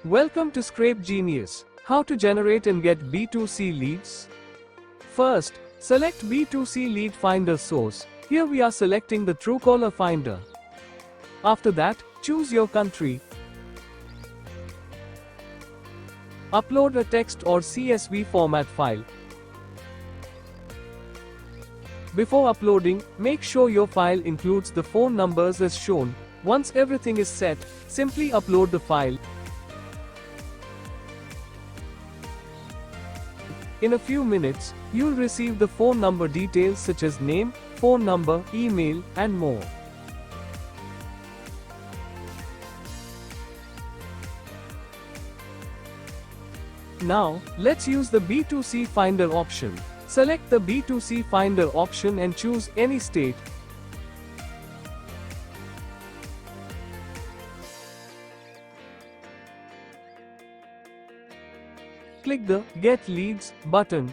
Welcome to Scrape Genius. How to generate and get B2C leads? First, select B2C lead finder source. Here we are selecting the Truecaller Finder. After that, choose your country. Upload a text or CSV format file. Before uploading, make sure your file includes the phone numbers as shown. Once everything is set, simply upload the file. In a few minutes, you'll receive the phone number details such as name, phone number, email, and more. Now, let's use the B2C Finder option. Select the B2C Finder option and choose any state. Click the Get Leads button.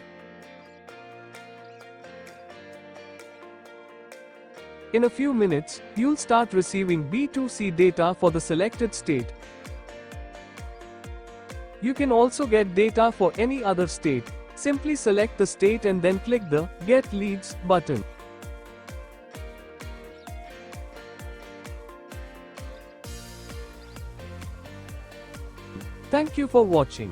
In a few minutes, you'll start receiving B2C data for the selected state. You can also get data for any other state. Simply select the state and then click the Get Leads button. Thank you for watching.